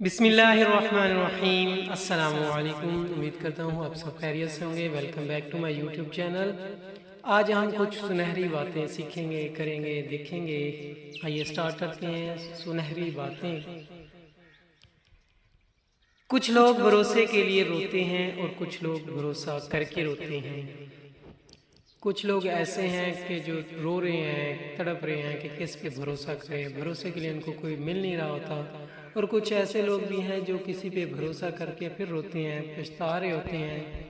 بسم اللہ الرحمن الرحیم۔ السلام علیکم، امید کرتا ہوں آپ سب خیریت سے ہوں گے۔ Welcome back to my YouTube channel. آج ہم کچھ سنہری باتیں سیکھیں گے، کریں گے، دیکھیں گے۔ آئیے سٹارٹ کرتے ہیں سنہری باتیں۔ کچھ لوگ بھروسے کے لیے روتے ہیں اور کچھ لوگ بھروسہ کر کے روتے ہیں۔ کچھ لوگ ایسے ہیں کہ جو رو رہے ہیں، تڑپ رہے ہیں کہ کس پہ بھروسہ کریں، بھروسے کے لیے ان کو کوئی مل نہیں رہا ہوتا۔ اور کچھ ایسے لوگ بھی ہیں جو کسی پہ بھروسہ کر کے پھر روتے ہیں، پچھتا رہے ہوتے ہیں۔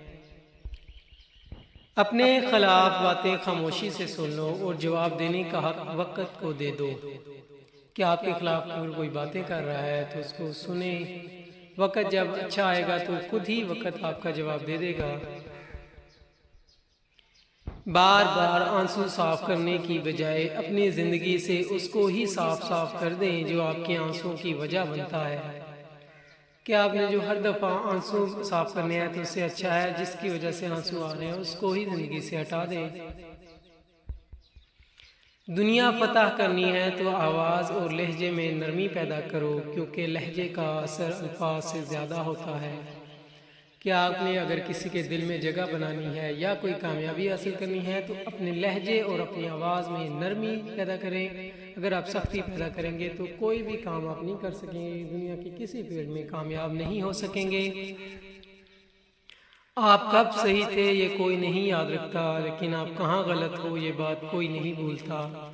اپنے خلاف باتیں خاموشی سے سن لو اور جواب دینے کا حق وقت کو دے دو۔ کہ آپ کے خلاف کوئی باتیں کر رہا ہے تو اس کو سنیں۔ وقت جب اچھا آئے گا تو خود ہی وقت آپ کا جواب دے دے گا۔ بار بار آنسو صاف کرنے کی بجائے اپنی زندگی سے اس کو ہی صاف کر دیں جو آپ کے آنسوں کی وجہ بنتا ہے۔ کہ آپ نے جو ہر دفعہ آنسو صاف کرنے ہیں تو اس سے اچھا ہے جس کی وجہ سے آنسو آ رہے ہیں اس کو ہی زندگی سے ہٹا دیں۔ دنیا فتح کرنی ہے تو آواز اور لہجے میں نرمی پیدا کرو، کیونکہ لہجے کا اثر الفاظ سے زیادہ ہوتا ہے۔ کہ آپ نے اگر کسی کے دل میں جگہ بنانی ہے یا کوئی کامیابی حاصل کرنی ہے تو اپنے لہجے اور اپنی آواز میں نرمی پیدا کریں۔ اگر آپ سختی پیدا کریں گے تو کوئی بھی کام آپ نہیں کر سکیں گے، دنیا کی کسی فیلڈ میں کامیاب نہیں ہو سکیں گے۔ آپ کب صحیح تھے یہ کوئی نہیں یاد رکھتا، لیکن آپ کہاں غلط ہو یہ بات کوئی نہیں بھولتا۔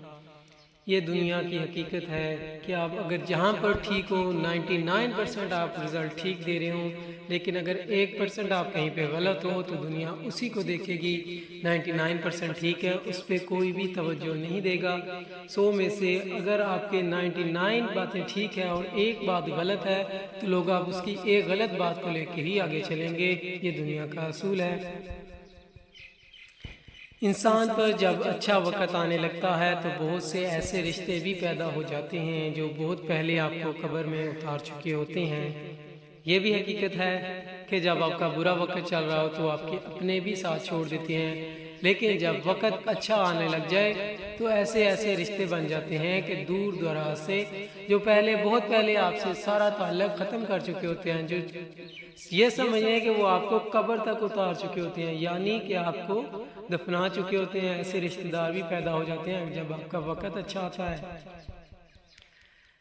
یہ دنیا کی حقیقت ہے کہ آپ اگر جہاں پر ٹھیک ہو 99% آپ رزلٹ ٹھیک دے رہے ہوں، لیکن اگر 1% آپ کہیں پہ غلط ہو تو دنیا اسی کو دیکھے گی۔ 99% ٹھیک ہے اس پہ کوئی بھی توجہ نہیں دے گا۔ 100 میں سے اگر آپ کے 99 باتیں ٹھیک ہیں اور ایک بات غلط ہے تو لوگ آپ اس کی ایک غلط بات کو لے کے ہی آگے چلیں گے۔ یہ دنیا کا اصول ہے۔ انسان پر جب اچھا وقت آنے لگتا ہے تو بہت سے ایسے رشتے بھی پیدا ہو جاتے ہیں جو بہت پہلے آپ کو قبر میں اتار چکے ہوتے ہیں۔ یہ بھی حقیقت ہے کہ جب آپ کا برا وقت چل رہا ہو تو آپ کے اپنے بھی ساتھ چھوڑ دیتے ہیں، لیکن جب وقت اچھا آنے لگ جائے تو ایسے رشتے بن جاتے ہیں کہ دور دراز سے جو بہت پہلے آپ سے سارا تعلق ختم کر چکے ہوتے ہیں، جو یہ سمجھیں کہ وہ آپ کو قبر تک اتار چکے ہوتے ہیں، یعنی کہ آپ کو دفنا چکے ہوتے ہیں۔ ایسے رشتہ دار بھی پیدا ہو جاتے ہیں جب آپ کا وقت اچھا آتا ہے۔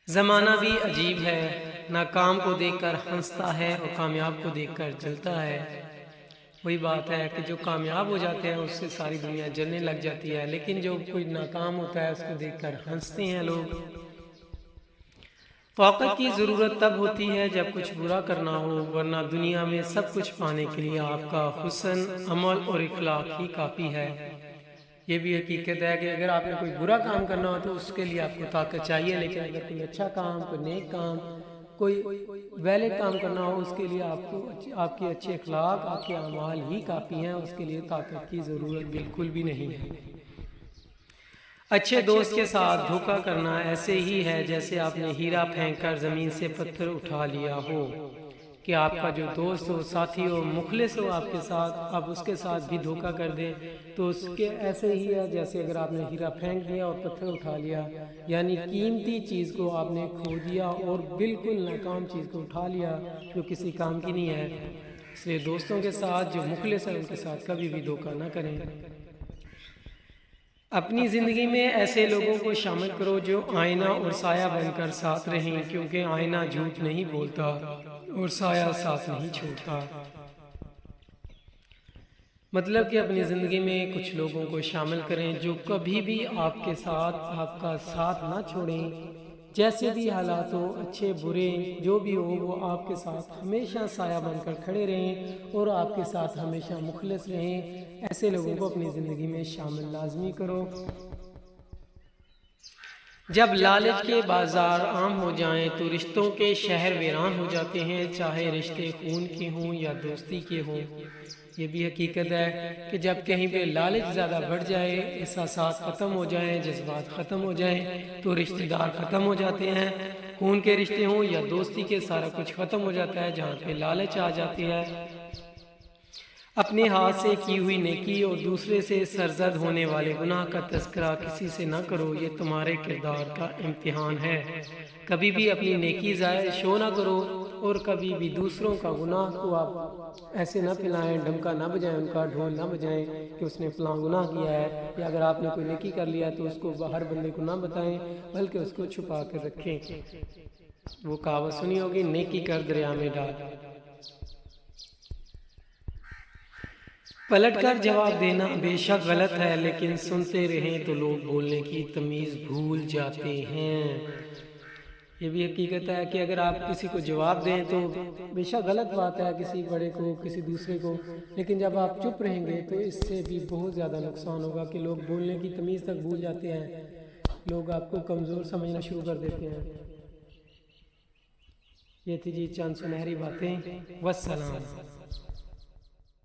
زمانہ بھی عجیب ہے، ناکام کو دیکھ کر ہنستا ہے اور کامیاب کو دیکھ کر جلتا ہے۔ وہی بات ہے کہ جو کامیاب ہو جاتے ہیں اس سے ساری دنیا جلنے لگ جاتی ہے، لیکن جو کوئی ناکام ہوتا ہے اس کو دیکھ کر ہنستے ہیں لوگ۔ طاقت کی ضرورت تب ہوتی ہے جب کچھ برا کرنا ہو، ورنہ دنیا میں سب کچھ پانے کے لیے آپ کا حسن، عمل اور اخلاق ہی کافی ہے۔ یہ بھی حقیقت ہے کہ اگر آپ نے کوئی برا کام کرنا ہو تو اس کے لیے آپ کو طاقت چاہیے، لیکن اگر کوئی اچھا کام، کوئی نیک کام، کوئی ویلڈ کام کرنا ہو اس کے لیے آپ کے اچھے اخلاق، آپ کے اعمال ہی کافی ہیں، اس کے لیے طاقت کی ضرورت بالکل بھی نہیں ہے۔ اچھے دوست کے ساتھ دھوکہ کرنا ایسے ہی ہے جیسے آپ نے ہیرا پھینک کر زمین سے پتھر اٹھا لیا ہو۔ کہ آپ کا جو دوست ہو، ساتھی ہو، مخلص ہو آپ کے ساتھ، آپ اس کے ساتھ بھی دھوکہ کر دیں تو اس کے ایسے ہی ہے جیسے اگر آپ نے ہیرا پھینک دیا اور پتھر اٹھا لیا، یعنی قیمتی چیز کو آپ نے کھو دیا اور بالکل ناکام چیز کو اٹھا لیا جو کسی کام کی نہیں ہے۔ اس لیے دوستوں کے ساتھ جو مخلص ہے ان کے ساتھ کبھی بھی دھوکہ نہ کریں۔ اپنی زندگی میں ایسے لوگوں کو شامل کرو جو آئینہ اور سایہ بن کر ساتھ رہیں، کیونکہ آئینہ جھوٹ نہیں بولتا اور سایہ ساتھ نہیں چھوڑتا۔ مطلب کہ اپنی زندگی میں کچھ لوگوں کو شامل کریں جو کبھی بھی آپ کے ساتھ آپ کا ساتھ نہ چھوڑیں۔ جیسے بھی حالات ہو، اچھے برے جو بھی ہو، وہ آپ کے ساتھ ہمیشہ سایہ بن کر کھڑے رہیں اور آپ کے ساتھ ہمیشہ مخلص رہیں۔ ایسے لوگوں کو اپنی زندگی میں شامل لازمی کرو۔ جب لالچ کے بازار عام ہو جائیں تو رشتوں کے شہر ویران ہو جاتے ہیں، چاہے رشتے خون کے ہوں یا دوستی کے ہوں۔ یہ بھی حقیقت ہے کہ جب کہیں پہ لالچ زیادہ بڑھ جائے، احساسات ختم ہو جائیں، جذبات ختم ہو جائیں تو رشتہ دار ختم ہو جاتے ہیں۔ خون کے رشتے ہوں یا دوستی کے، سارا کچھ ختم ہو جاتا ہے جہاں پہ لالچ آ جاتی ہے۔ اپنے ہاتھ سے کی ہوئی نیکی اور دوسرے سے سرزد ہونے والے گناہ کا تذکرہ کسی سے نہ کرو، یہ تمہارے کردار کا امتحان ہے۔ کبھی بھی اپنی نیکی ضائع شو نہ کرو، اور کبھی بھی دوسروں کا گناہ کو آپ ایسے نہ پھیلائیں، ڈھمکا نہ بجائیں، ان کا ڈھول نہ بجائیں کہ اس نے فلاں گناہ کیا ہے، یا اگر آپ نے کوئی نیکی کر لیا تو اس کو ہر بندے کو نہ بتائیں بلکہ اس کو چھپا کر رکھیں۔ وہ کہاوت سنی ہوگی، نیکی کر دریا میں ڈال۔ پلٹ کر جواب دینا بے شک غلط ہے، لیکن سنتے رہیں تو لوگ بولنے کی تمیز بھول جاتے ہیں۔ یہ بھی حقیقت ہے کہ اگر آپ کسی کو جواب دیں تو بے شک غلط بات ہے، کسی بڑے کو، کسی دوسرے کو، لیکن جب آپ چپ رہیں گے تو اس سے بھی بہت زیادہ نقصان ہوگا کہ لوگ بولنے کی تمیز تک بھول جاتے ہیں، لوگ آپ کو کمزور سمجھنا شروع کر دیتے ہیں۔ یہ تھی جی چند سنہری باتیں۔ والسلام۔